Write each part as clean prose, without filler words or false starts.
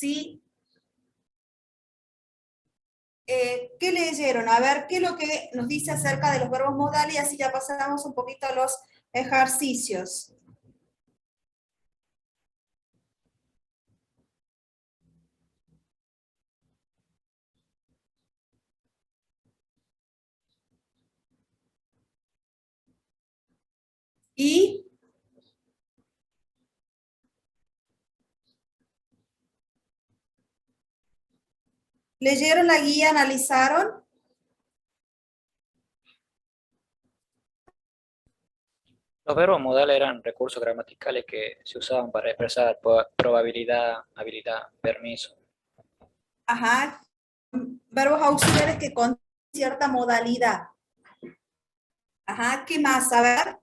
¿sí? ¿Qué leyeron? A ver, ¿qué es lo que nos dice acerca de los verbos modales? Y así ya pasamos un poquito a los ejercicios. Y leyeron la guía, analizaron. Los verbos modales eran recursos gramaticales que se usaban para expresar probabilidad, habilidad, permiso. Ajá. Verbos auxiliares que con cierta modalidad. Ajá, ¿qué más? A ver.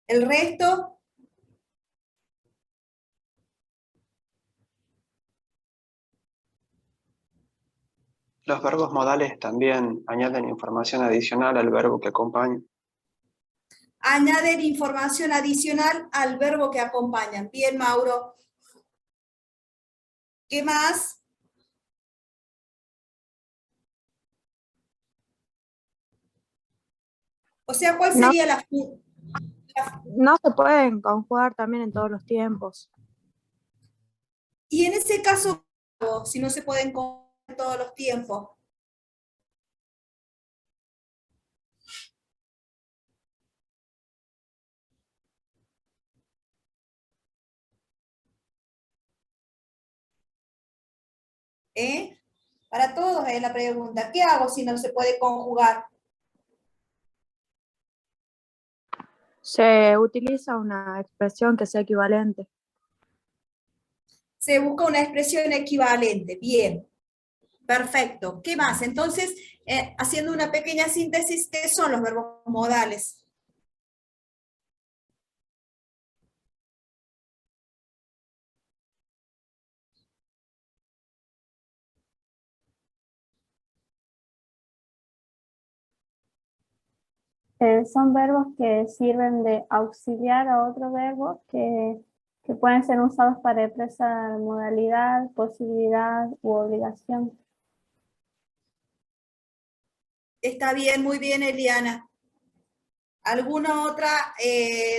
El resto, Los verbos modales también añaden información adicional al verbo que acompaña. añaden información adicional al verbo que acompañan. Bien, Mauro. ¿Qué más? O sea, ¿cuál No, sería la... no se pueden conjugar también en todos los tiempos. Y en ese caso, si no se pueden conjugar en todos los tiempos. ¿Eh? Para todos es la pregunta. ¿Qué hago si no se puede conjugar? Se utiliza una expresión que sea equivalente. Se busca una expresión equivalente. Bien. Perfecto. ¿Qué más? Entonces, haciendo una pequeña síntesis, ¿qué son los verbos modales? Son verbos que sirven de auxiliar a otro verbo que pueden ser usados para expresar modalidad, posibilidad u obligación. Está bien, muy bien, Eliana. ¿Alguna otra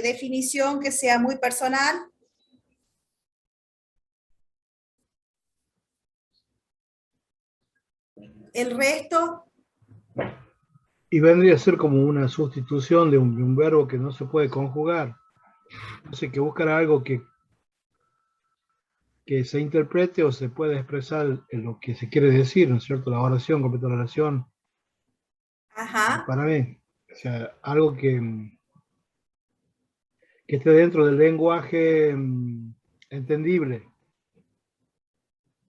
definición que sea muy personal? ¿El resto? Y vendría a ser como una sustitución de un verbo que no se puede conjugar. Entonces, que buscar algo que se interprete o se pueda expresar en lo que se quiere decir, ¿no es cierto? La oración, completar la oración. Ajá. Para mí, o sea, algo que esté dentro del lenguaje entendible.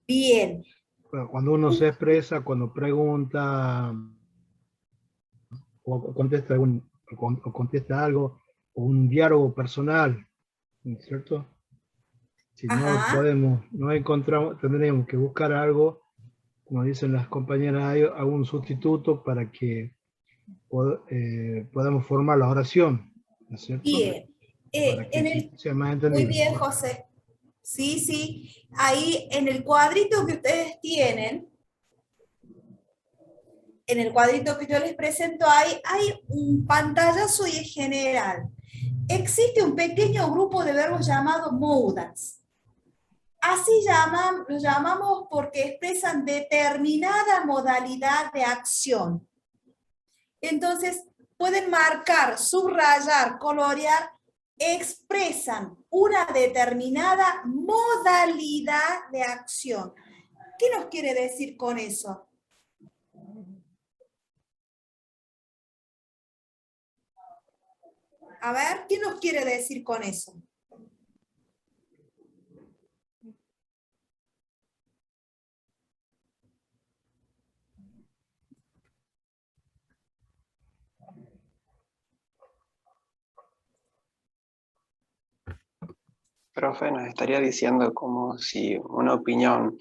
Bien. Cuando uno se expresa, cuando pregunta o contesta, o contesta algo, o un diálogo personal, ¿no es cierto? Si no Ajá. podemos, no encontramos, tendríamos que buscar algo, como dicen las compañeras, hay algún sustituto para que podamos formar la oración, ¿no es cierto? Bien. Para que sea más Muy entendible. bien, José. Sí, sí. Ahí en el cuadrito que ustedes tienen, en el cuadrito que yo les presento, hay un pantallazo y es general. Existe un pequeño grupo de verbos llamado modals. Así los llamamos porque expresan determinada modalidad de acción. Entonces, pueden marcar, subrayar, colorear, expresan una determinada modalidad de acción. ¿Qué nos quiere decir con eso? A ver, ¿qué nos quiere decir con eso? Profe, nos estaría diciendo como si una opinión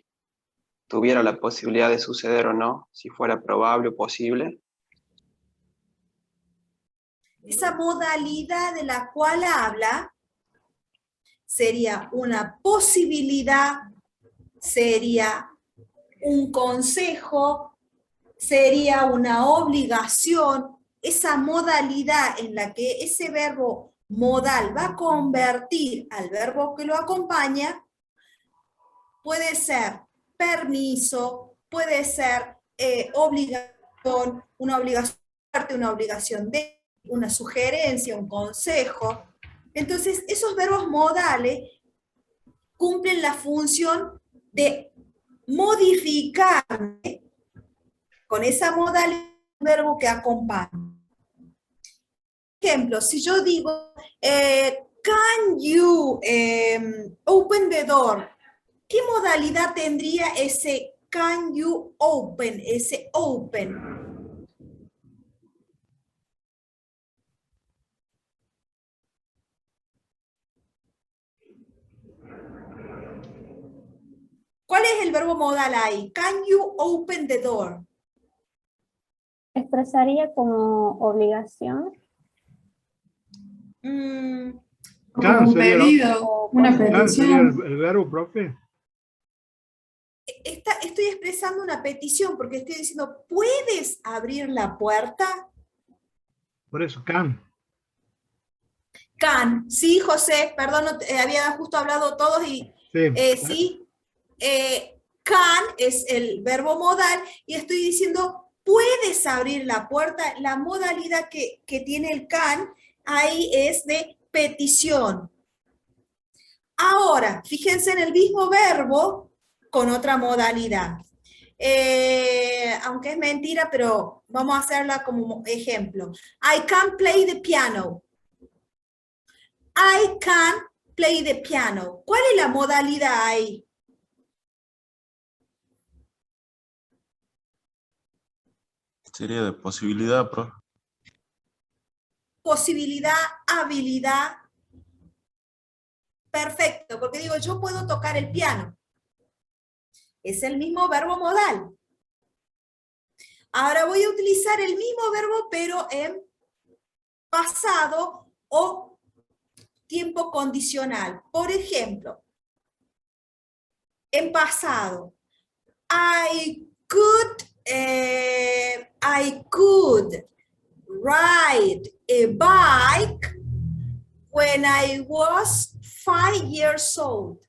tuviera la posibilidad de suceder o no, si fuera probable o posible. Esa modalidad de la cual habla sería una posibilidad, sería un consejo, sería una obligación. Esa modalidad en la que ese verbo modal va a convertir al verbo que lo acompaña, puede ser permiso, puede ser obligación, una obligación de, una sugerencia, un consejo. Entonces, esos verbos modales cumplen la función de modificar con esa modalidad el verbo que acompaña. Por ejemplo, si yo digo, can you open the door? ¿Qué modalidad tendría ese can you open, ese open? ¿Cuál es el verbo modal ahí? Can you open the door? ¿Expresaría como obligación? Mm, Como Can un sería- pedido, una Can sería petición. el verbo, profe. estoy expresando una petición porque estoy diciendo, ¿puedes abrir la puerta? Por eso, can. Can, sí, José, perdón, había justo hablado todos y Sí. sí. Can es el verbo modal y estoy diciendo, ¿puedes abrir la puerta? La modalidad que tiene el can ahí es de petición. Ahora, fíjense en el mismo verbo con otra modalidad. Aunque es mentira, pero vamos a hacerla como ejemplo. I can play the piano. I can play the piano. ¿Cuál es la modalidad ahí? Sería de posibilidad, profe. Posibilidad, habilidad. Perfecto, porque digo, yo puedo tocar el piano. Es el mismo verbo modal. Ahora voy a utilizar el mismo verbo, pero en pasado o tiempo condicional. Por ejemplo, en pasado, I could ride a bike when I was 5 years old.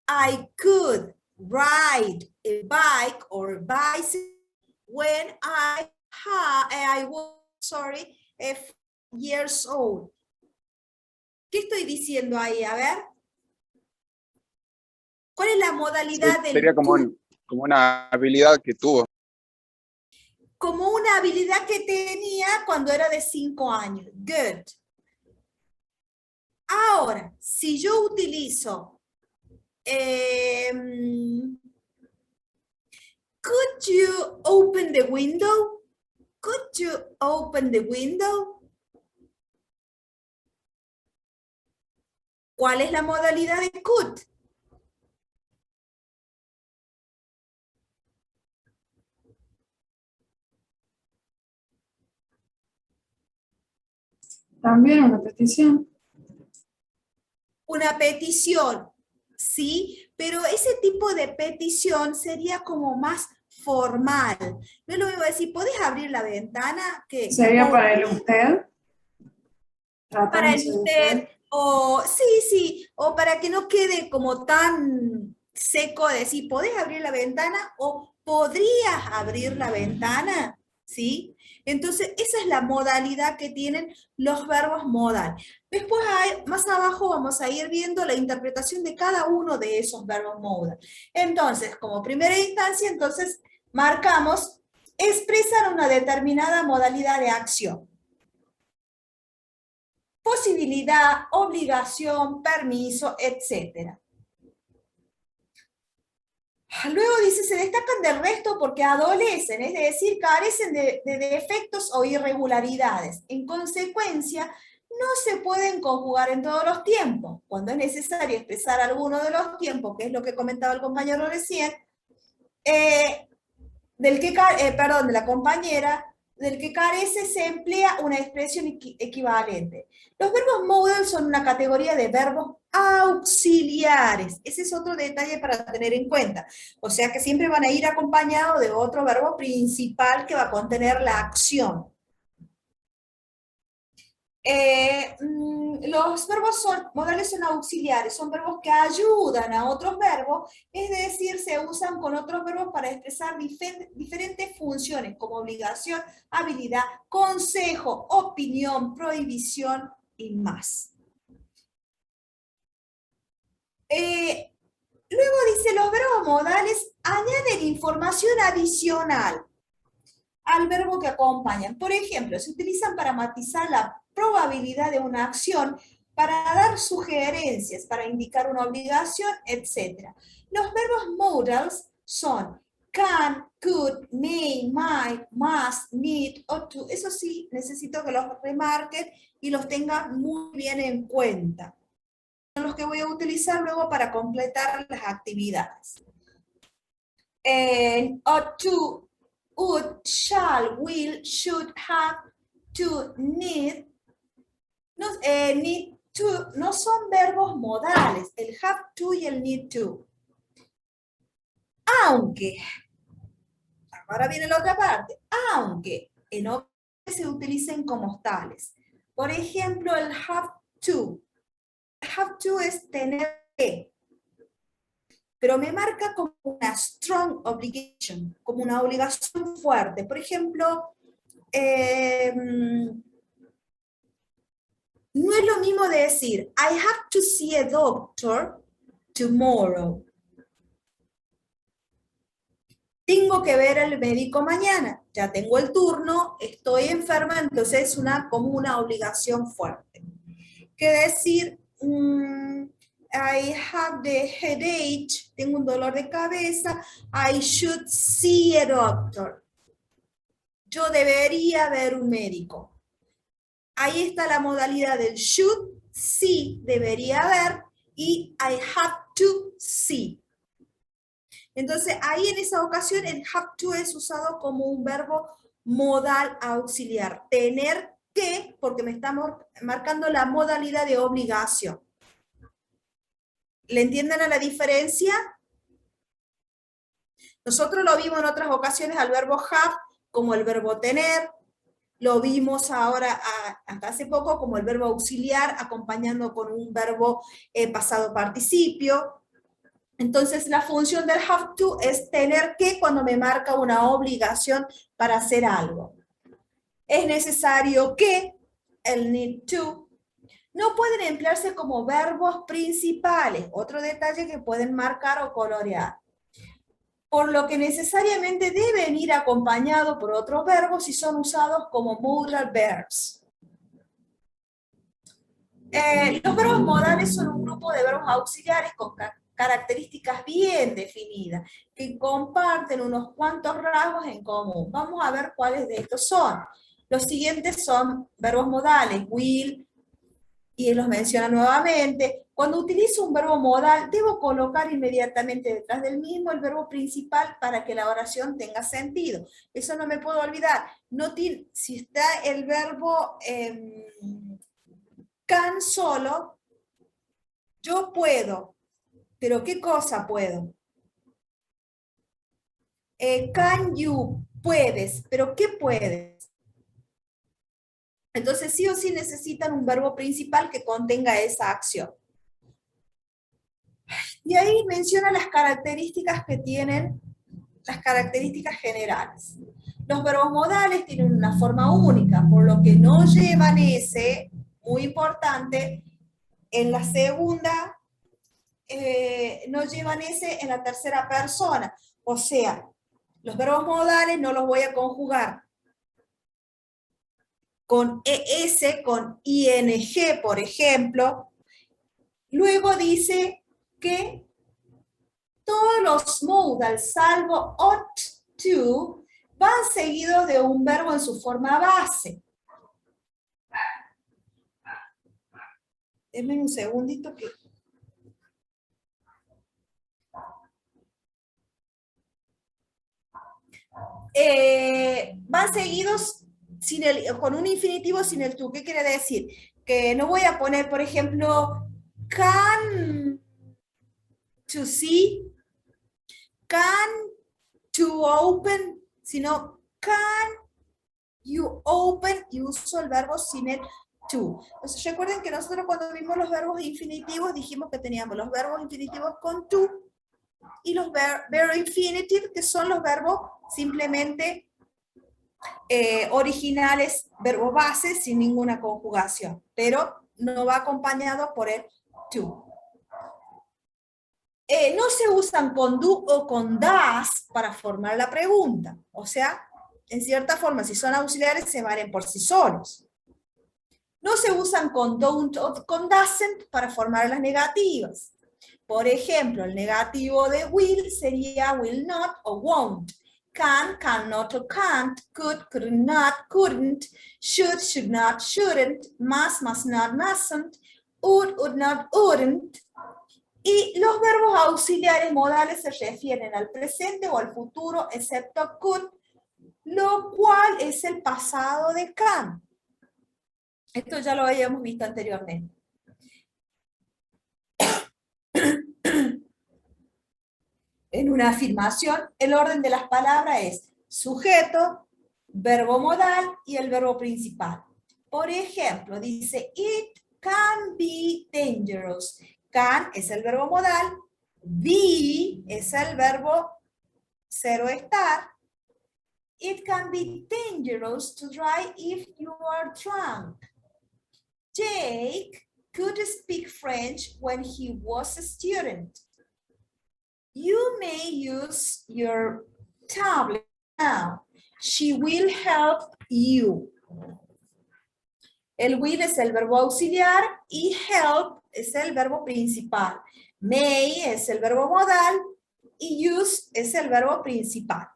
I could ride a bike or bicycle when I was 5 years old. ¿Qué estoy diciendo ahí? A ver. ¿Cuál es la modalidad del Sería como, could? como una habilidad que tuvo. Como una habilidad que tenía cuando era de 5 años. Good. Ahora, si yo utilizo could you open the window? Could you open the window? ¿Cuál es la modalidad de could? También una petición. Una petición, sí, pero ese tipo de petición sería como más formal. No es lo mismo decir, ¿podés abrir la ventana? Que Sería para el usted. para el Tratándose de usted, o sí, o para que no quede como tan seco decir, ¿podés abrir la ventana? O ¿podrías abrir la ventana? ¿Sí? Entonces, esa es la modalidad que tienen los verbos modal. Después, más abajo, vamos a ir viendo la interpretación de cada uno de esos verbos modal. Entonces, como primera instancia, entonces, marcamos expresar una determinada modalidad de acción. Posibilidad, obligación, permiso, etc. Luego dice, se destacan del resto porque adolecen, es decir, carecen de defectos o irregularidades. En consecuencia, no se pueden conjugar en todos los tiempos. Cuando es necesario expresar alguno de los tiempos, que es lo que comentaba el compañero recién, de la compañera, del que carece se emplea una expresión equivalente. Los verbos modal son una categoría de verbos auxiliares. Ese es otro detalle para tener en cuenta. O sea que siempre van a ir acompañados de otro verbo principal que va a contener la acción. Los verbos modales son auxiliares, son verbos que ayudan a otros verbos, es decir, se usan con otros verbos para expresar diferentes funciones como obligación, habilidad, consejo, opinión, prohibición y más. Luego dice, los verbos modales añaden información adicional al verbo que acompañan. Por ejemplo, se utilizan para matizar la probabilidad de una acción, para dar sugerencias, para indicar una obligación, etc. Los verbos modals son can, could, may, might, must, need, ought to. Eso sí, necesito que los remarquen y los tengan muy bien en cuenta. Son los que voy a utilizar luego para completar las actividades. Ought to, would, shall, will, should, have, to, need. Need to no son verbos modales, el have to y el need to. Aunque, ahora viene la otra parte, aunque en ocasiones se utilicen como tales. Por ejemplo, el have to. El have to es tener que, pero me marca como una strong obligation, como una obligación fuerte. Por ejemplo, no es lo mismo de decir, I have to see a doctor tomorrow. Tengo que ver al médico mañana. Ya tengo el turno, estoy enferma, entonces es como una obligación fuerte. Que decir, I have the headache, tengo un dolor de cabeza, I should see a doctor. Yo debería ver un médico. Ahí está la modalidad del should, sí, debería haber, y I have to see. Entonces, ahí en esa ocasión el have to es usado como un verbo modal auxiliar. Tener que, porque me está marcando la modalidad de obligación. ¿Le entienden a la diferencia? Nosotros lo vimos en otras ocasiones al verbo have como el verbo tener. Lo vimos ahora, hasta hace poco, como el verbo auxiliar, acompañando con un verbo pasado participio. Entonces, la función del have to es tener que cuando me marca una obligación para hacer algo. Es necesario que, el need to, no pueden emplearse como verbos principales. Otro detalle que pueden marcar o colorear. Por lo que necesariamente deben ir acompañados por otros verbos si son usados como modal verbs. Los verbos modales son un grupo de verbos auxiliares con características bien definidas, que comparten unos cuantos rasgos en común. Vamos a ver cuáles de estos son. Los siguientes son verbos modales, will, y los menciona nuevamente. Cuando utilizo un verbo modal, debo colocar inmediatamente detrás del mismo el verbo principal para que la oración tenga sentido. Eso no me puedo olvidar. Si está el verbo can solo, yo puedo. ¿Pero qué cosa puedo? Can you, puedes. ¿Pero qué puedes? Entonces sí o sí necesitan un verbo principal que contenga esa acción. Y ahí menciona las características que tienen, las características generales. Los verbos modales tienen una forma única, por lo que no llevan ese, muy importante, en la segunda, no llevan ese en la tercera persona. O sea, los verbos modales no los voy a conjugar con ES, con ING, por ejemplo. Luego dice que todos los modals, salvo ought to, van seguidos de un verbo en su forma base. Denme un segundito que... van seguidos con un infinitivo sin el to. ¿Qué quiere decir? Que no voy a poner, por ejemplo, can to see, can to open, sino can you open, y uso el verbo sin el to. Entonces recuerden que nosotros cuando vimos los verbos infinitivos dijimos que teníamos los verbos infinitivos con to y los verb infinitive, que son los verbos simplemente originales, verbo base, sin ninguna conjugación, pero no va acompañado por el to. No se usan con do o con das para formar la pregunta. O sea, en cierta forma, si son auxiliares, se valen por sí solos. No se usan con don't o con doesn't para formar las negativas. Por ejemplo, el negativo de will sería will not o won't. Can, cannot o can't, could, could not, couldn't, should not, shouldn't, must not, mustn't, would not, wouldn't. Y los verbos auxiliares modales se refieren al presente o al futuro, excepto could, lo cual es el pasado de can. Esto ya lo habíamos visto anteriormente. En una afirmación, el orden de las palabras es sujeto, verbo modal y el verbo principal. Por ejemplo, dice, it can be dangerous. Can es el verbo modal, be es el verbo cero estar. It can be dangerous to drive if you are drunk. Jake could speak French when he was a student. You may use your tablet now. She will help you. El will es el verbo auxiliar y help es el verbo principal. May es el verbo modal y use es el verbo principal.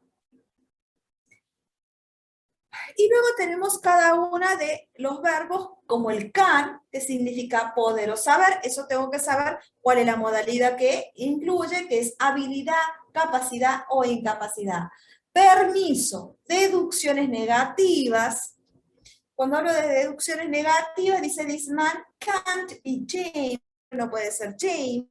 Y luego tenemos cada una de los verbos como el can, que significa poder o saber. Eso tengo que saber cuál es la modalidad que incluye, que es habilidad, capacidad o incapacidad. Permiso, deducciones negativas. Cuando hablo de deducciones negativas, dice this man can't be James, no puede ser James.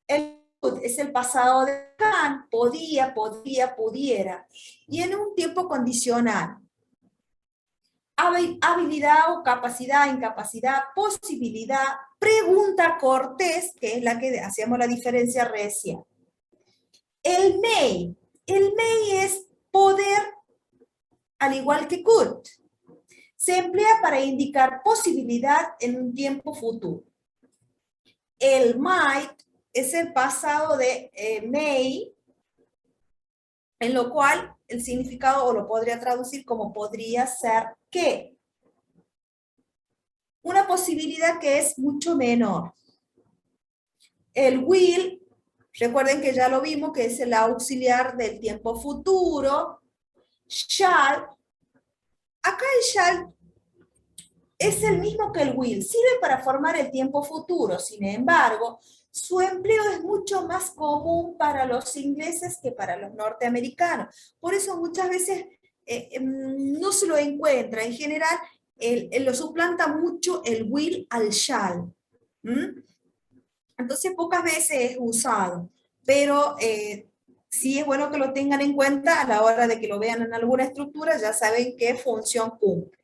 El could es el pasado de can, podía, pudiera. Y en un tiempo condicional. Habilidad o capacidad, incapacidad, posibilidad, pregunta cortés, que es la que hacíamos la diferencia recién. El may es poder, al igual que could. Se emplea para indicar posibilidad en un tiempo futuro. El might es el pasado de may, en lo cual el significado o lo podría traducir como podría ser que. Una posibilidad que es mucho menor. El will, recuerden que ya lo vimos, que es el auxiliar del tiempo futuro. Shall, acá el shall es el mismo que el will, sirve para formar el tiempo futuro, sin embargo, su empleo es mucho más común para los ingleses que para los norteamericanos. Por eso muchas veces no se lo encuentra. En general, lo suplanta mucho el will al shall. Entonces, pocas veces es usado. Pero sí es bueno que lo tengan en cuenta a la hora de que lo vean en alguna estructura, ya saben qué función cumple.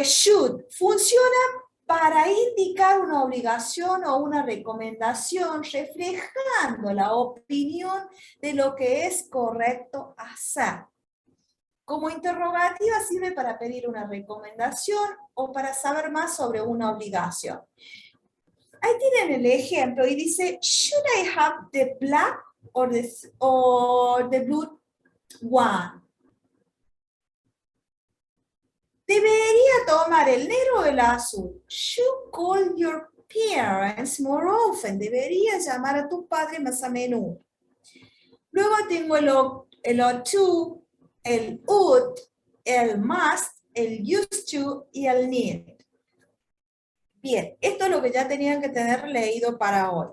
Should funciona para indicar una obligación o una recomendación, reflejando la opinión de lo que es correcto hacer. Como interrogativa sirve para pedir una recomendación o para saber más sobre una obligación. Ahí tienen el ejemplo y dice, should I have the black or the blue one? ¿Debería tomar el negro o el azul? Should call your parents more often. Debería llamar a tu padre más a menudo. Luego tengo el ought to, el would, el must, el used to y el need. Bien, esto es lo que ya tenían que tener leído para hoy.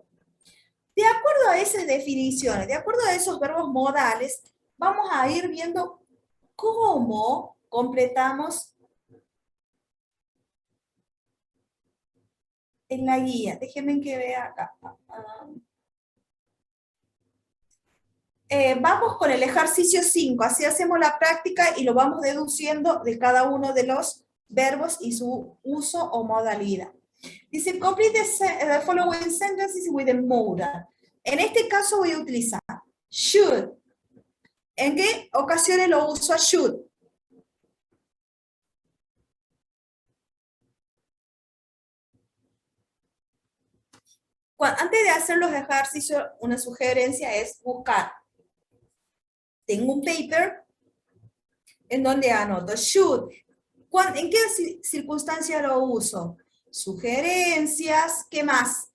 De acuerdo a esas definiciones, de acuerdo a esos verbos modales, vamos a ir viendo ¿Cómo completamos en la guía? Déjenme que vea acá. Vamos con el ejercicio 5, así hacemos la práctica y lo vamos deduciendo de cada uno de los verbos y su uso o modalidad. Dice, complete the following sentences with the modal. En este caso voy a utilizar should. ¿En qué ocasiones lo uso a should? Antes de hacer los ejercicios, una sugerencia es buscar. Tengo un paper en donde anoto should. ¿En qué circunstancia lo uso? Sugerencias, ¿qué más?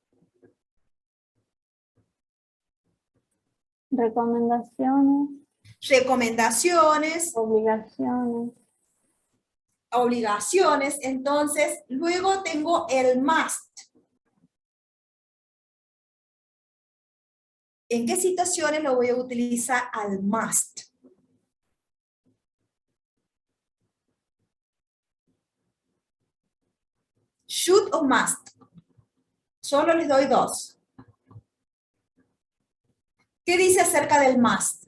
Recomendaciones. Recomendaciones. Obligaciones. Obligaciones. Entonces, luego tengo el must. ¿En qué situaciones lo voy a utilizar al must? Should o must. Solo les doy dos. ¿Qué dice acerca del must?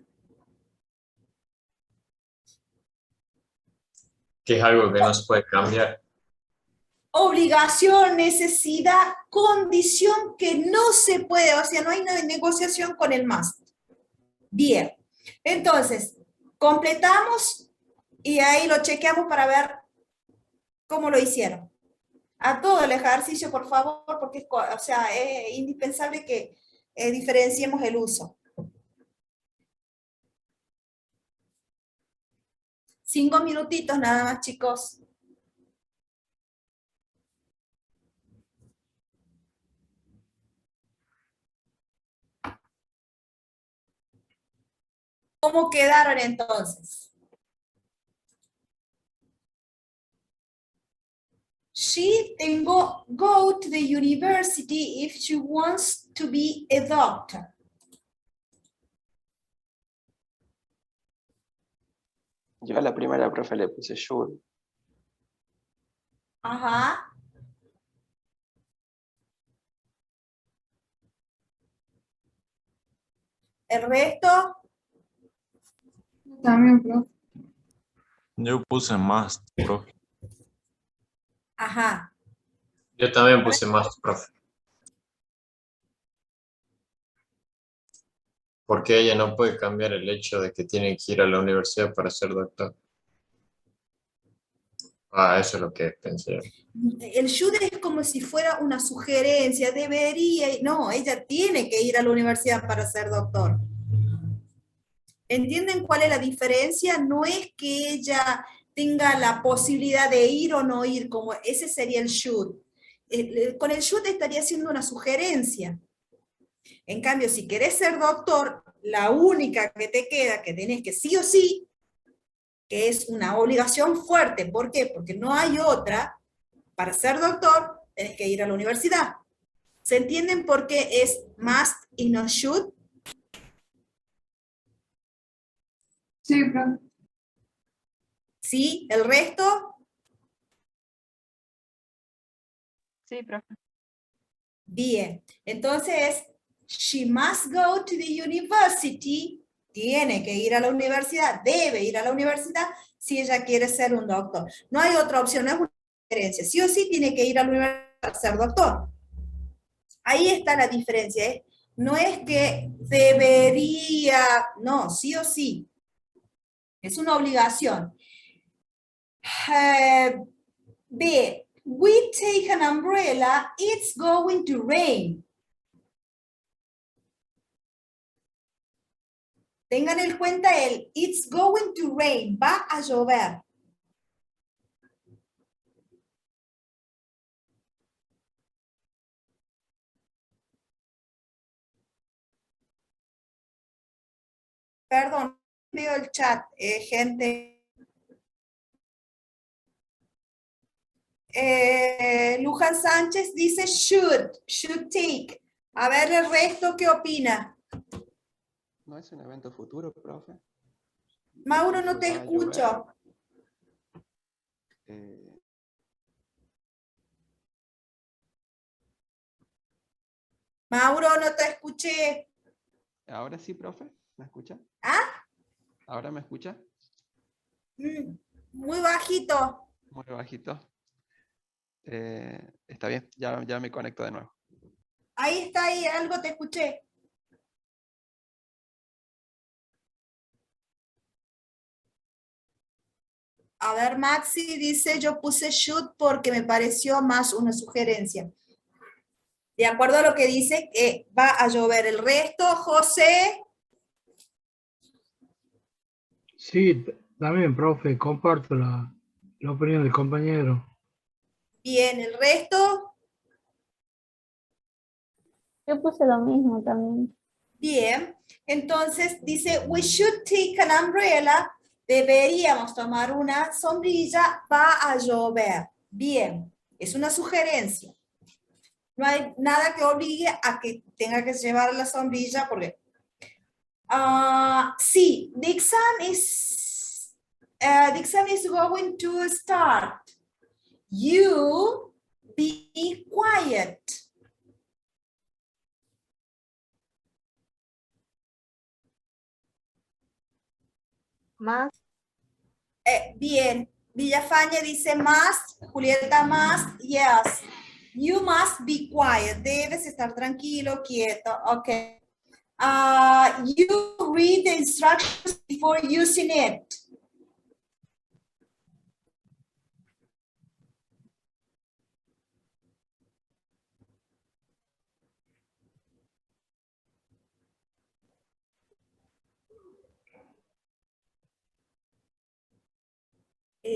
Que es algo que no se puede cambiar. Obligación, necesidad, condición que no se puede, o sea, no hay negociación con el must. Bien, entonces, completamos y ahí lo chequeamos para ver cómo lo hicieron. A todo el ejercicio, por favor, porque es indispensable que diferenciemos el uso. 5 minutitos nada más, chicos. ¿Cómo quedaron entonces? She tengo go to the university if she wants to be a doctor. Yo a la primera profe le puse should. Ajá. ¿El resto? También, profe. Yo puse must, profe. Ajá. Yo también puse más, profe. Porque ella no puede cambiar el hecho de que tiene que ir a la universidad para ser doctor. Eso es lo que pensé. El should es como si fuera una sugerencia, debería, no, ella tiene que ir a la universidad para ser doctor. ¿Entienden cuál es la diferencia? No es que ella tenga la posibilidad de ir o no ir, como ese sería el should. Con el should estaría haciendo una sugerencia. En cambio, si querés ser doctor, la única que te queda, que tenés que sí o sí, que es una obligación fuerte. ¿Por qué? Porque no hay otra. Para ser doctor, tenés que ir a la universidad. ¿Se entienden por qué es must y no should? Sí, profe. ¿Sí? ¿El resto? Sí, profe. Bien. Entonces, she must go to the university. Tiene que ir a la universidad, debe ir a la universidad si ella quiere ser un doctor. No hay otra opción, no es una diferencia. Sí o sí tiene que ir a la universidad para ser doctor. Ahí está la diferencia, ¿eh? No es que debería, no, sí o sí. Es una obligación. B. We take an umbrella, it's going to rain. Tengan en cuenta el it's going to rain, va a llover. Perdón, veo el chat, gente. Luján Sánchez dice should take. A ver el resto, ¿qué opina? ¿No es un evento futuro, profe? Mauro, no te Va a escucho. Eh, Mauro, no te escuché. Ahora sí, profe, ¿me escucha? ¿Ah? ¿Ahora me escucha? Muy bajito. Muy bajito. Está bien, ya me conecto de nuevo. Ahí está, ahí algo te escuché. A ver, Maxi dice, yo puse should porque me pareció más una sugerencia. De acuerdo a lo que dice, va a llover. El resto, José. Sí, también, profe, comparto la opinión del compañero. Bien, el resto. Yo puse lo mismo también. Bien. Entonces dice, we should take an umbrella. Deberíamos tomar una sombrilla. Va a llover. Bien. Es una sugerencia. No hay nada que obligue a que tenga que llevar la sombrilla porque... sí, the exam is going to start. You be quiet. Más. Bien, Villafañe dice must, Julieta must, yes. You must be quiet. Debes estar tranquilo, quieto. Okay. You read the instructions before using it.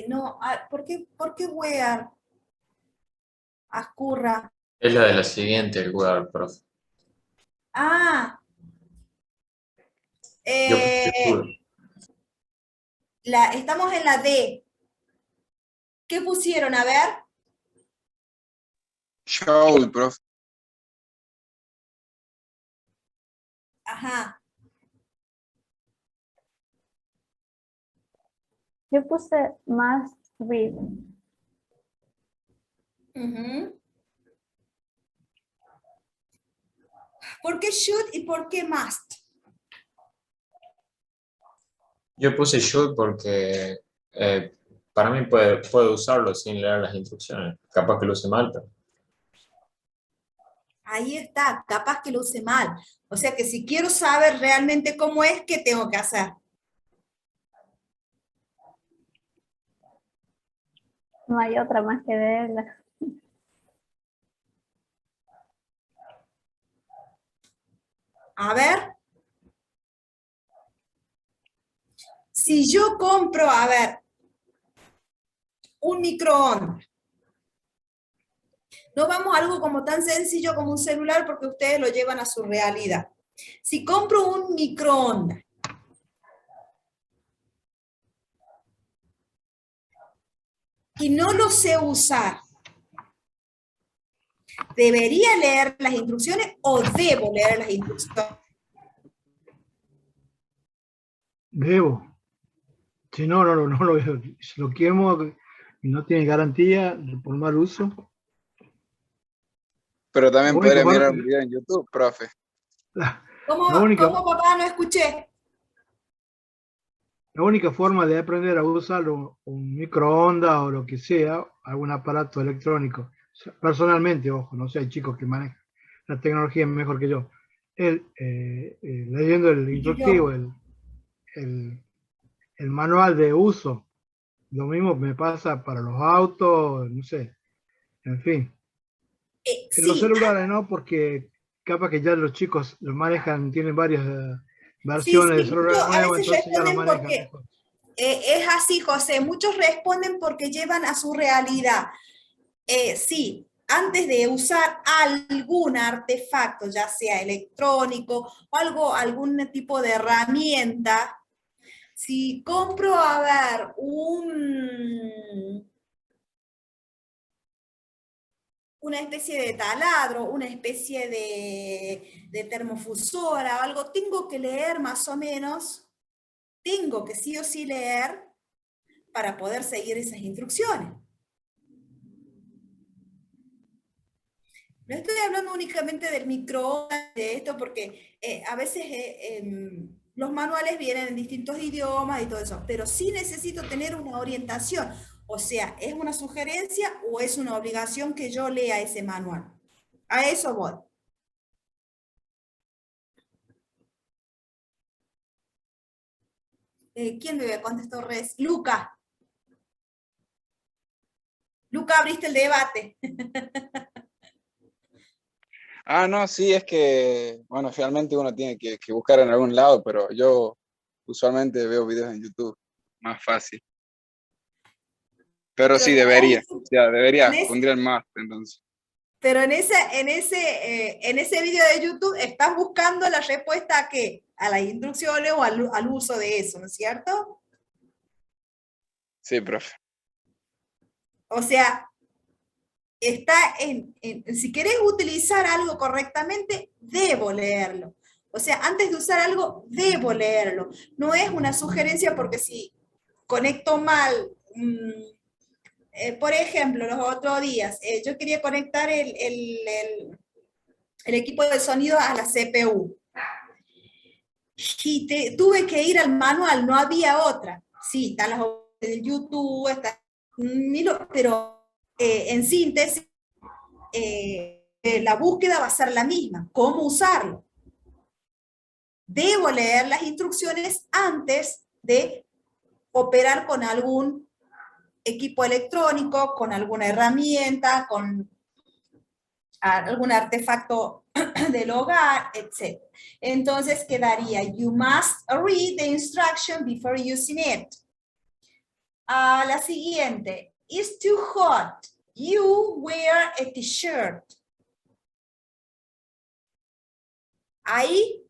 No, ¿por qué where? Ascurra. Es la de la siguiente, el word, profe. Ah. Yo puse should. Estamos en la D. ¿Qué pusieron? A ver. Show, profe. Ajá. Yo puse must read. ¿Por qué should y por qué must? Yo puse should porque para mí puede usarlo sin leer las instrucciones. Capaz que lo use mal, pero... Ahí está, capaz que lo use mal. O sea que si quiero saber realmente cómo es, ¿qué tengo que hacer? No hay otra más que verla. A ver. Si yo compro, a ver, un microondas. No vamos a algo como tan sencillo como un celular porque ustedes lo llevan a su realidad. Si compro un microondas y no lo sé usar, ¿debería leer las instrucciones o debo leer las instrucciones? Debo. Si no si lo quemo y no tiene garantía por mal uso. Pero también La única podría mirar forma- un video en YouTube, profe. ¿Cómo, papá? No escuché. La única forma de aprender a usar un microondas o lo que sea, algún aparato electrónico, o sea, personalmente, ojo, no sé, hay chicos que manejan la tecnología mejor que yo, leyendo el instructivo, el manual de uso, lo mismo me pasa para los autos, no sé, en fin. En los Sí, celulares no, porque capaz que ya los chicos lo manejan, tienen varias sí, versiones de celular a nuevo, veces entonces ya lo responden manejan porque mejor. es así, José. Muchos responden porque llevan a su realidad. Sí, antes de usar algún artefacto, ya sea electrónico o algún tipo de herramienta, si compro, a ver, una especie de taladro, una especie de termofusora o algo, tengo que leer más o menos tengo que sí o sí leer para poder seguir esas instrucciones. No estoy hablando únicamente del microondas, de esto, porque a veces los manuales vienen en distintos idiomas y todo eso, pero sí necesito tener una orientación. O sea, ¿es una sugerencia o es una obligación que yo lea ese manual? A eso voy. ¿Quién me contestó? Luca. Luca, abriste el debate. Ah, no, sí, es que, bueno, realmente uno tiene que buscar en algún lado, pero yo usualmente veo videos en YouTube, más fácil. Pero sí, debería, o sea, debería, pondría el más, entonces. Pero en ese video de YouTube estás buscando la respuesta a qué, a las instrucciones o al uso de eso, ¿no es cierto? Sí, profe. O sea, está si querés utilizar algo correctamente, debo leerlo. O sea, antes de usar algo, debo leerlo. No es una sugerencia porque si conecto mal, por ejemplo, los otros días, yo quería conectar el equipo de sonido a la CPU. Y tuve que ir al manual, no había otra. Sí, están las opciones de YouTube, pero en síntesis, la búsqueda va a ser la misma. ¿Cómo usarlo? Debo leer las instrucciones antes de operar con algún equipo electrónico, con alguna herramienta, con algún artefacto del hogar, etc. Entonces quedaría, you must read the instruction before using it. La siguiente, it's too hot. You wear a t-shirt. Ahí.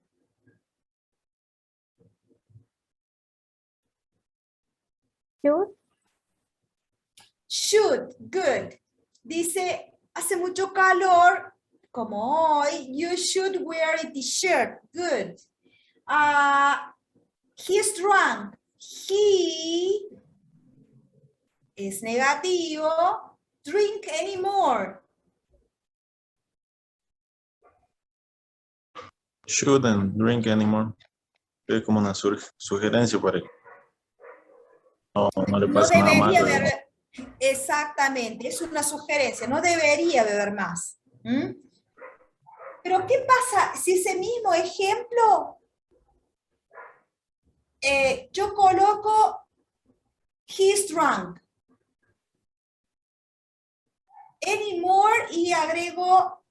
Should, good. Dice, hace mucho calor, como hoy, you should wear a t-shirt. Good. He's drunk. He es negativo. Drink anymore. Shouldn't drink anymore. Es como una sugerencia para él. No le No pasa nada debería malo. beber. Exactamente, es una sugerencia. No debería beber más. ¿Mm? Pero ¿qué pasa si ese mismo ejemplo yo coloco he's drunk anymore y agrego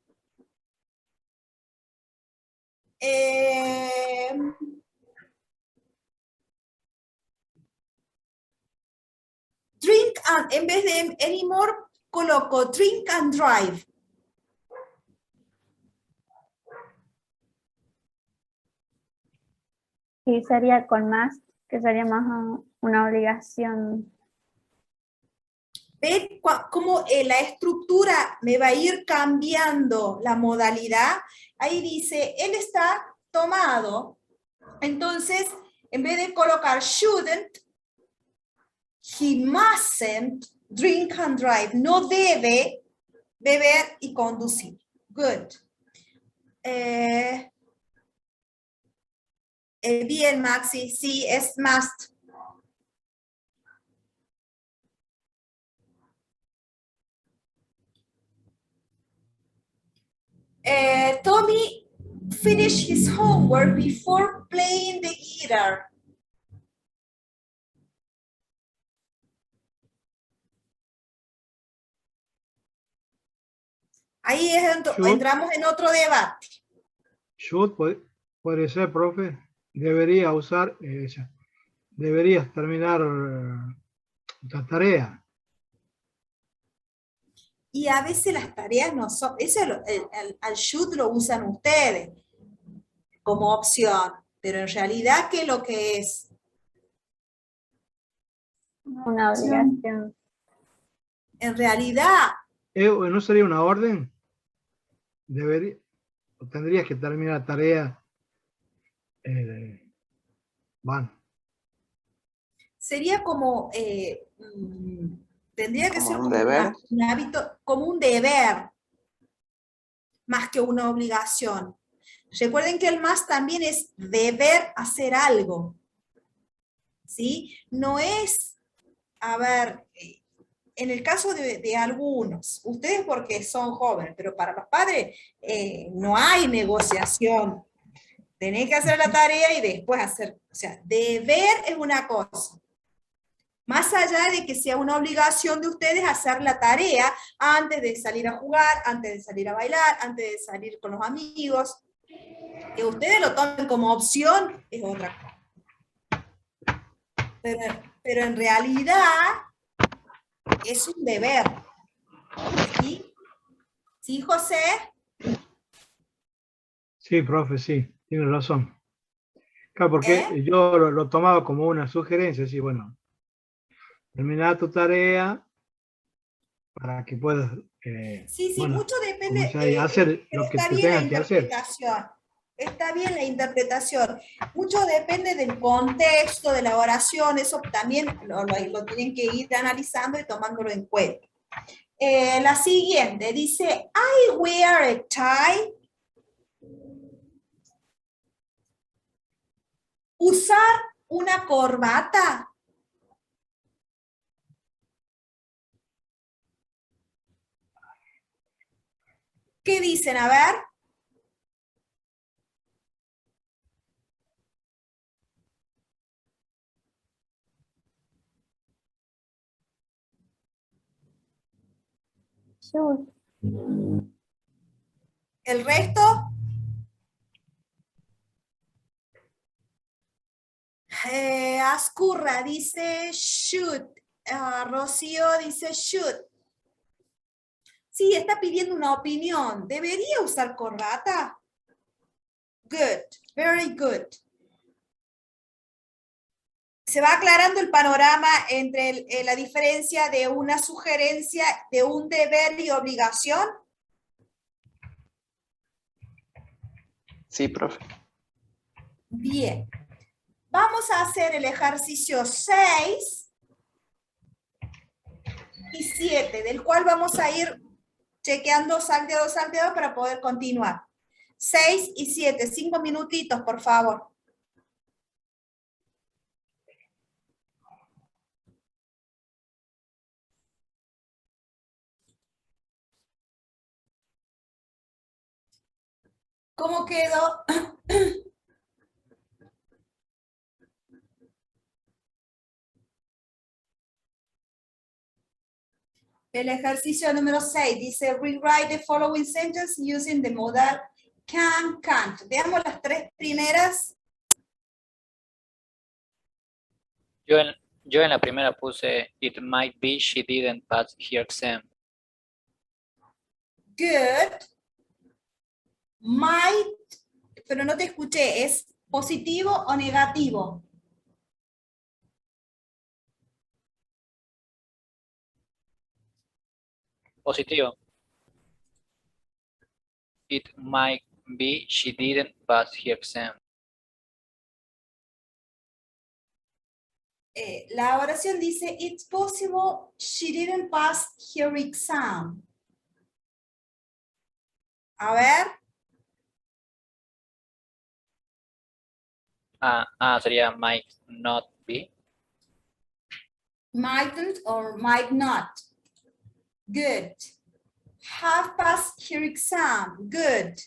drink and, en vez de anymore coloco drink and drive. Y sería con más, que sería más una obligación. ¿Ven cómo la estructura me va a ir cambiando la modalidad? Ahí dice, él está tomado. Entonces, en vez de colocar shouldn't, he mustn't drink and drive. No debe beber y conducir. Good. Bien, Maxi. Sí, es must. Tommy finished his homework before playing the guitar. Ahí es entramos en otro debate. Should puede ser, profe. Debería usar esa. Deberías terminar la tarea. Y a veces las tareas no son, eso al should lo usan ustedes como opción, pero en realidad, ¿qué es lo que es? Una obligación. En realidad. ¿No sería una orden? Tendrías que terminar la tarea. Bueno. sería como, tendría que ¿Como ser un como deber? un hábito, como un deber, más que una obligación. Recuerden que el más también es deber hacer algo, ¿sí? No es, a ver, en el caso de algunos, ustedes porque son jóvenes, pero para los padres no hay negociación. Tenés que hacer la tarea y después hacer, o sea, deber es una cosa. Más allá de que sea una obligación de ustedes hacer la tarea antes de salir a jugar, antes de salir a bailar, antes de salir con los amigos, que ustedes lo tomen como opción es otra cosa. Pero en realidad es un deber. ¿Sí? ¿Sí, José? Sí, profe, sí, tiene razón. Claro, porque yo lo tomaba como una sugerencia, sí, bueno, termina tu tarea para que puedas, Sí, bueno, mucho como depende, dice ahí, hacer pero lo que está te bien la tengas que hacer. interpretación. Está bien la interpretación. Mucho depende del contexto, de la oración, eso también lo tienen que ir analizando y tomándolo en cuenta. La siguiente dice, I wear a tie. Usar una corbata. ¿Qué dicen? A ver. Should. ¿El resto? Ascurra dice should. Rocío dice should. Sí, está pidiendo una opinión. ¿Debería usar corbata? Good, very good. Se va aclarando el panorama entre la diferencia de una sugerencia, de un deber y obligación. Sí, profe. Bien. Vamos a hacer el ejercicio 6 y 7, del cual vamos a ir chequeando salteado para poder continuar. 6 y 7, 5 minutitos, por favor. ¿Cómo quedó? El ejercicio número 6 dice, rewrite the following sentence using the modal can, can't. Veamos las tres primeras. Yo en la primera puse, it might be she didn't pass her exam. Good. Might, pero no te escuché, ¿es positivo o negativo? Positivo. It might be she didn't pass her exam. La oración dice, it's possible she didn't pass her exam. A ver. Sería might not be. Mightn't or might not. Good. Have passed her exam. Good.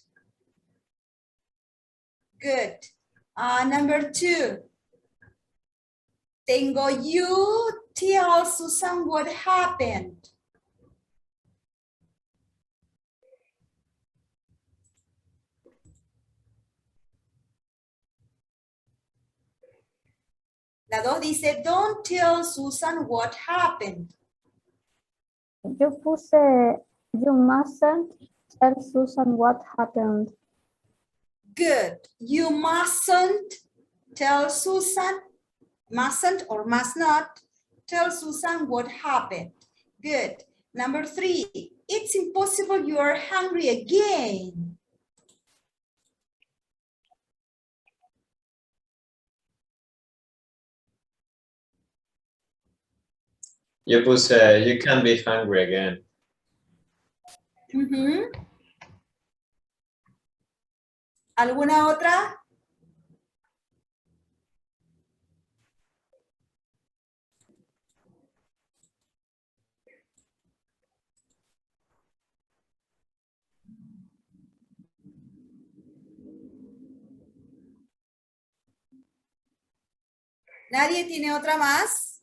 Good. Number 2. Tengo you tell Susan what happened. La 2 dice, don't tell Susan what happened. Yo puse, you mustn't tell Susan what happened. Good. You mustn't tell Susan, mustn't or must not, tell Susan what happened. Good. Number 3, it's impossible you are hungry again. Yo puse, you can't be hungry again. Ujú. ¿Alguna otra? ¿Nadie tiene otra más?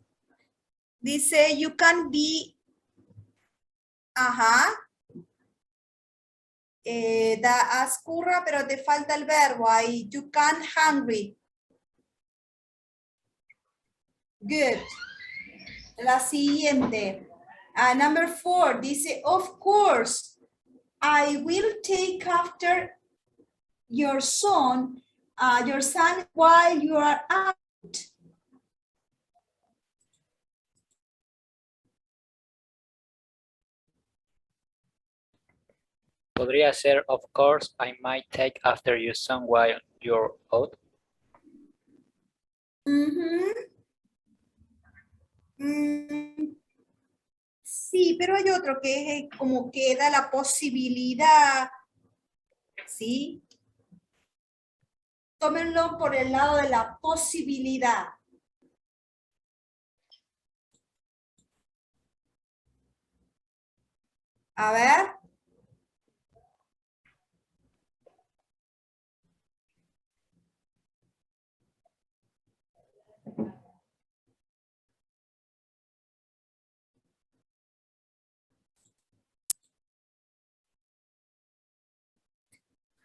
Dice, you can be, ajá, da ascurra, pero te falta el verbo ahí, you can hungry. Good. La siguiente, number 4, dice, of course, I will take after your son while you are out. Podría ser, of course, I might take after your son while you're out. Ujú. Sí, pero hay otro que es como que da la posibilidad, ¿sí? Tómenlo por el lado de la posibilidad. A ver.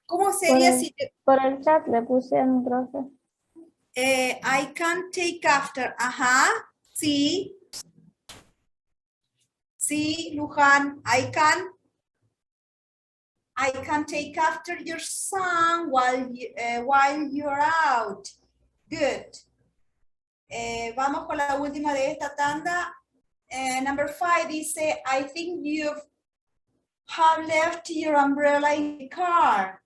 ¿Cómo sería si te, Por el chat le pusieron, profe. I can take after? Ajá, sí. Sí, Luján, I can take after your son while you're out. Good. Vamos con la última de esta tanda. Number 5 dice, I think you have left your umbrella in the car.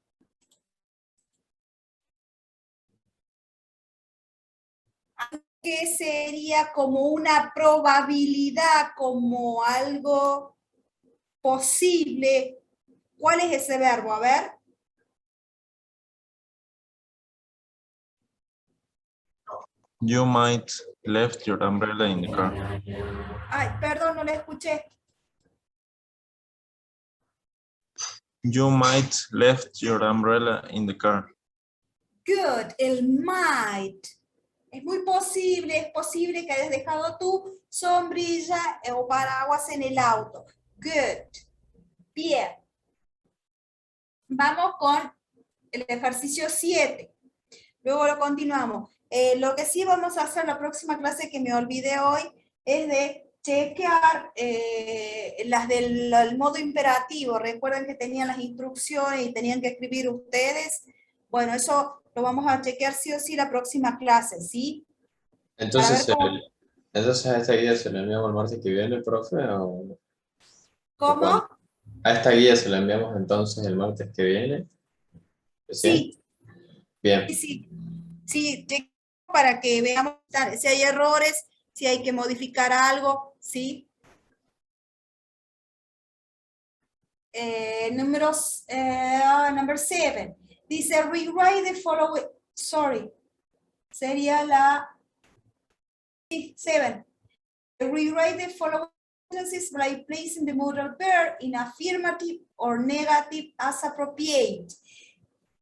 Que sería como una probabilidad, como algo posible. ¿Cuál es ese verbo? A ver. You might left your umbrella in the car. Ay, perdón, no le escuché. You might left your umbrella in the car. Good, el might. Es muy posible, es posible que hayas dejado tu sombrilla o paraguas en el auto. Good. Bien. Vamos con el ejercicio 7. Luego lo continuamos. Lo que sí vamos a hacer la próxima clase que me olvidé hoy es de chequear las del modo imperativo. Recuerden que tenían las instrucciones y tenían que escribir ustedes. Bueno, eso lo vamos a chequear sí o sí la próxima clase, ¿sí? Para ver Entonces, entonces a esta guía se la enviamos el martes que viene, profe, o cuándo? ¿Cómo? A esta guía se la enviamos entonces el martes que viene. ¿Sí? Sí, Bien. sí, sí, chequeo para que veamos si hay errores, si hay que modificar algo, ¿sí? Number 7. Dice, rewrite the following, sorry, sería la 7. Rewrite the following sentences by placing the modal verb in affirmative or negative as appropriate.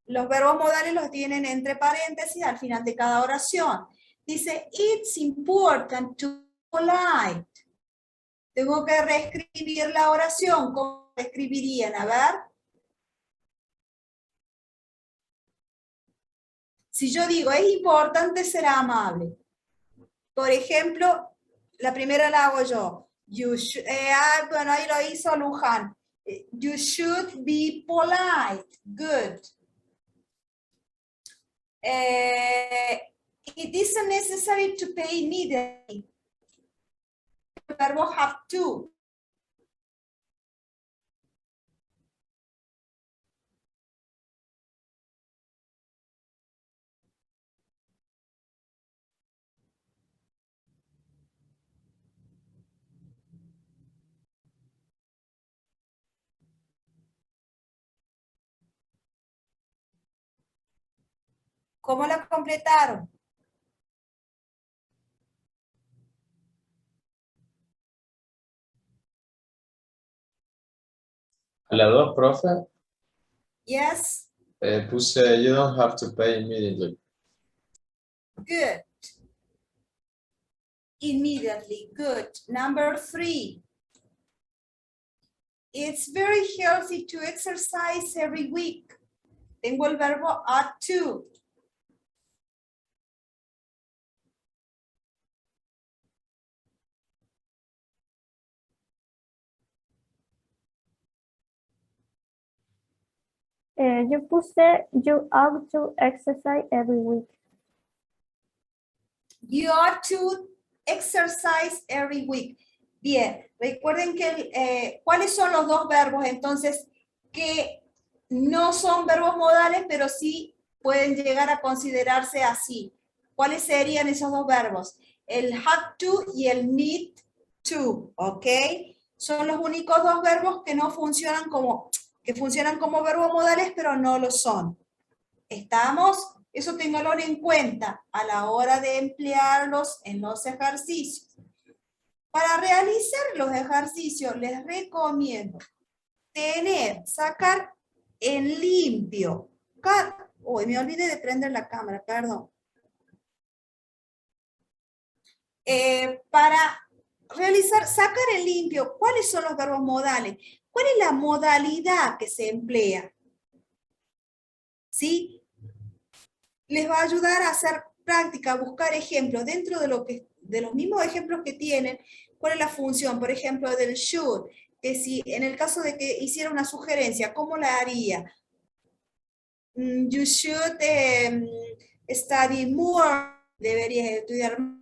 Los verbos modales los tienen entre paréntesis al final de cada oración. Dice, it's important to be polite. Tengo que reescribir la oración. ¿Cómo la escribirían? A ver. Si yo digo, es importante ser amable. Por ejemplo, la primera la hago yo. Bueno, ahí lo hizo Luján. You should be polite. Good. It isn't necessary to pay immediately. El verbo have to. ¿Cómo la completaron? A la 2, profe, Yes, puse you don't have to pay immediately. good. Immediately, good. Number 3. It's very healthy to exercise every week. Tengo el verbo ought to. Yo puse you ought to exercise every week. You ought to exercise every week. Bien, recuerden que ¿cuáles son los dos verbos entonces que no son verbos modales, pero sí pueden llegar a considerarse así? ¿Cuáles serían esos dos verbos? El have to y el need to, ¿ok? Son los únicos dos verbos que no funcionan que funcionan como verbos modales, pero no lo son. ¿Estamos? Eso ténganlo en cuenta a la hora de emplearlos en los ejercicios. Para realizar los ejercicios les recomiendo sacar en limpio. Uy, me olvidé de prender la cámara, perdón. Para sacar en limpio, ¿cuáles son los verbos modales? ¿Cuál es la modalidad que se emplea? ¿Sí? Les va a ayudar a hacer práctica, a buscar ejemplos dentro de los mismos ejemplos que tienen. ¿Cuál es la función? Por ejemplo, del should, que si en el caso de que hiciera una sugerencia, ¿cómo la haría? You should study more. Deberías estudiar más.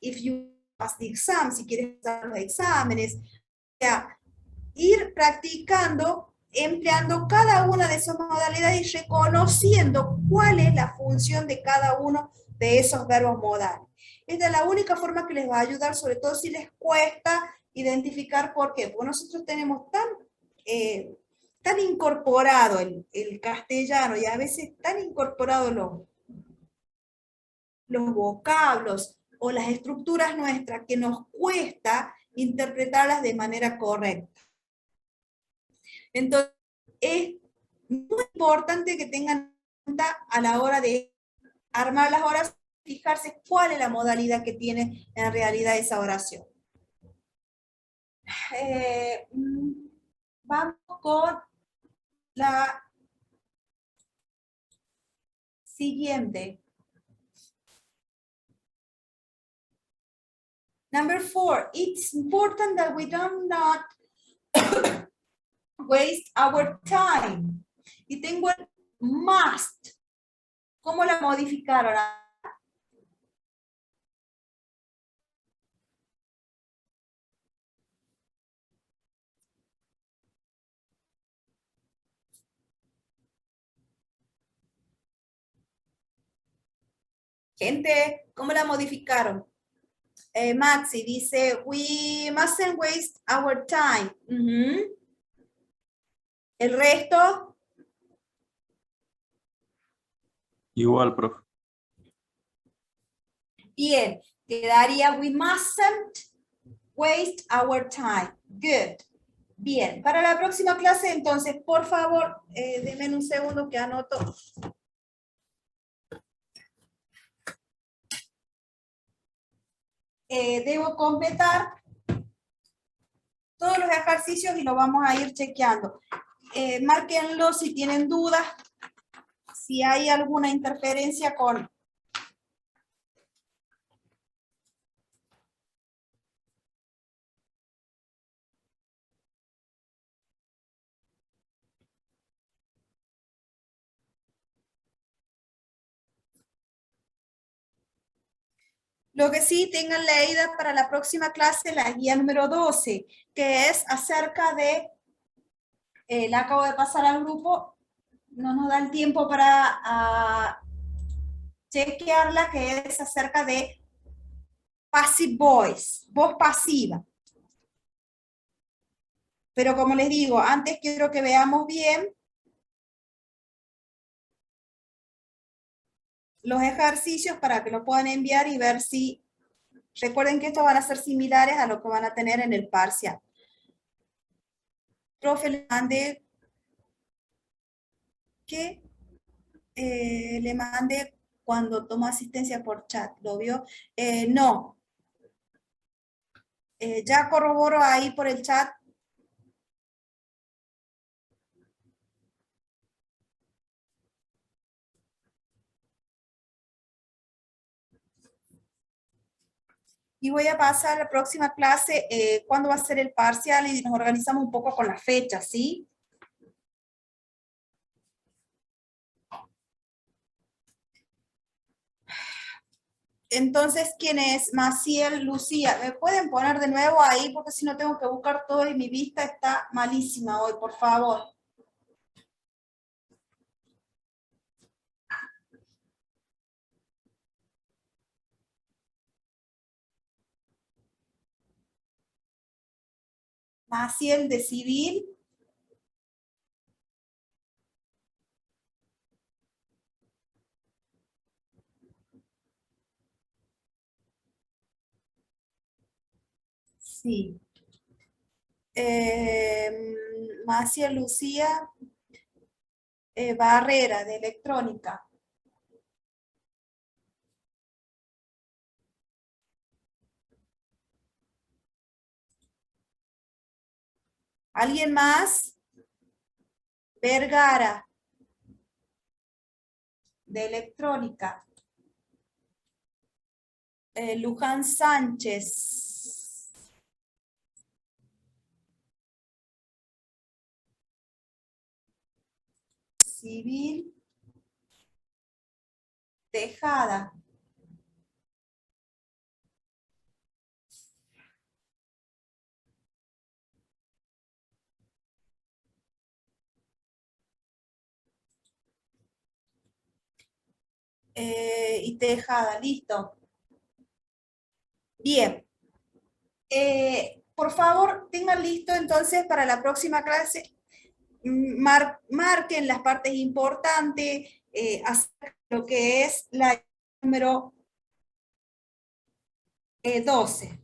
If you pass the exam, si quieres pasar los exámenes. O sea, ir practicando, empleando cada una de esas modalidades y reconociendo cuál es la función de cada uno de esos verbos modales. Esta es la única forma que les va a ayudar, sobre todo si les cuesta identificar por qué. Porque nosotros tenemos tan incorporado el castellano y a veces tan incorporado los vocablos o las estructuras nuestras que nos cuesta interpretarlas de manera correcta. Entonces, es muy importante que tengan en cuenta a la hora de armar las oraciones, fijarse cuál es la modalidad que tiene en realidad esa oración. Vamos con la siguiente. Number 4, it's important that we do not waste our time. Y tengo el must. ¿Cómo la modificaron? Gente, ¿cómo la modificaron? Maxi dice, we mustn't waste our time. ¿El resto? Igual, profe. Bien, quedaría we mustn't waste our time. Good. Bien, para la próxima clase, entonces, por favor, denme un segundo que anoto. Debo completar todos los ejercicios y lo vamos a ir chequeando. Márquenlo si tienen dudas, si hay alguna interferencia con... Lo que sí tengan leída para la próxima clase la guía número 12, que es acerca de, la acabo de pasar al grupo, no nos da el tiempo para chequearla, que es acerca de passive voice, voz pasiva. Pero como les digo, antes quiero que veamos bien los ejercicios para que lo puedan enviar y ver si, recuerden que estos van a ser similares a lo que van a tener en el parcial. Profe, le mandé que le mandé cuando tomó asistencia por chat, ¿lo vio? No. Ya corroboro ahí por el chat. Y voy a pasar a la próxima clase, cuándo va a ser el parcial y nos organizamos un poco con las fechas, ¿sí? Entonces, ¿quién es? Maciel, Lucía. ¿Me pueden poner de nuevo ahí? Porque si no tengo que buscar todo y mi vista está malísima hoy, por favor. Maciel de Civil. Sí. Maciel Lucía Barrera de Electrónica. ¿Alguien más? Vergara de Electrónica. Luján Sánchez. Civil. Tejada. Y Tejada, listo. Bien. Por favor, tengan listo entonces para la próxima clase. Marquen las partes importantes, acerca de lo que es la número 12.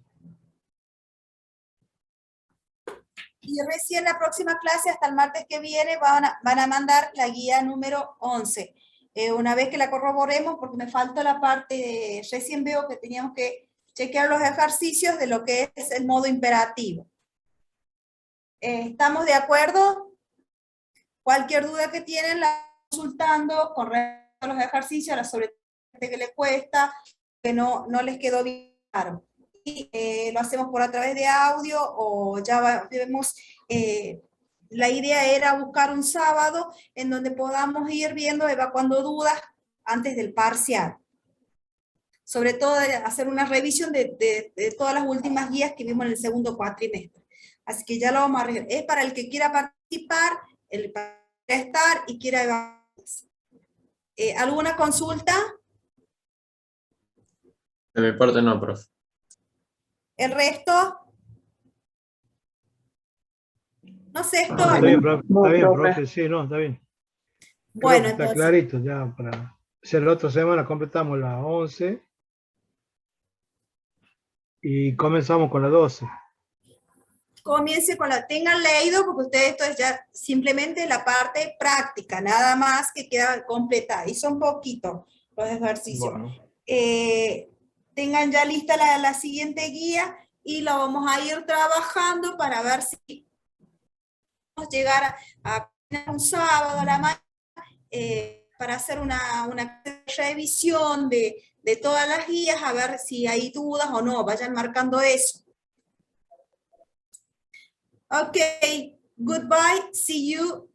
Y recién la próxima clase, hasta el martes que viene, van a mandar la guía número 11. Una vez que la corroboremos, porque me falta la parte de, recién veo que teníamos que chequear los ejercicios de lo que es el modo imperativo. ¿Estamos de acuerdo? Cualquier duda que tienen, la consultando con respecto a los ejercicios, a la sobre que le cuesta, que no les quedó bien claro. Y lo hacemos por a través de audio o ya vemos, la idea era buscar un sábado en donde podamos ir viendo, evacuando dudas antes del parcial. Sobre todo hacer una revisión de todas las últimas guías que vimos en el segundo cuatrimestre. Así que ya lo vamos a arreglar. Es para el que quiera participar, el para estar y quiera evaluar. ¿Alguna consulta? De mi parte no, profe. ¿El resto? No sé, esto. Está bien, profe, sí, no, está bien. Bueno, está entonces, clarito ya para hacer la otra semana, completamos la 11 y comenzamos con la 12. comience con la, tengan leído, porque ustedes esto es ya simplemente la parte práctica, nada más que queda completada, y son poquitos los ejercicios. Bueno. Tengan ya lista la siguiente guía, y lo vamos a ir trabajando para ver si podemos llegar a un sábado a la mañana, para hacer una revisión de todas las guías, a ver si hay dudas o no, vayan marcando eso. Okay, goodbye, see you